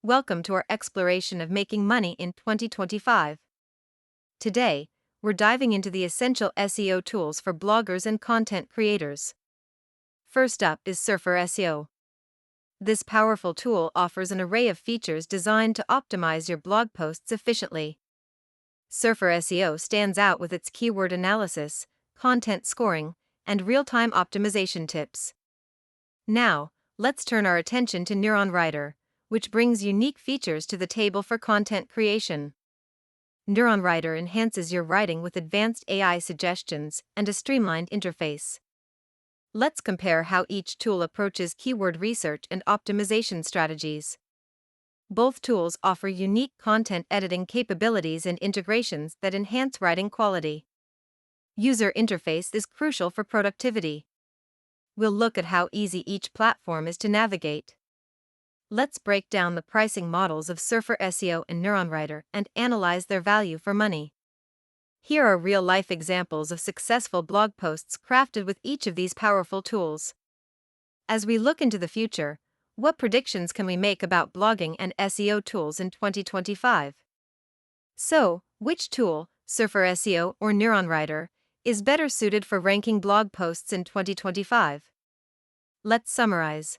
Welcome to our exploration of making money in 2025. Today, we're diving into the essential SEO tools for bloggers and content creators. First up is Surfer SEO. This powerful tool offers an array of features designed to optimize your blog posts efficiently. Surfer SEO stands out with its keyword analysis, content scoring, and real-time optimization tips. Now, let's turn our attention to NeuronWriter, which brings unique features to the table for content creation. NeuronWriter enhances your writing with advanced AI suggestions and a streamlined interface. Let's compare how each tool approaches keyword research and optimization strategies. Both tools offer unique content editing capabilities and integrations that enhance writing quality. User interface is crucial for productivity. We'll look at how easy each platform is to navigate. Let's break down the pricing models of Surfer SEO and NeuronWriter and analyze their value for money. Here are real-life examples of successful blog posts crafted with each of these powerful tools. As we look into the future, what predictions can we make about blogging and SEO tools in 2025? So, which tool, Surfer SEO or NeuronWriter, is better suited for ranking blog posts in 2025? Let's summarize.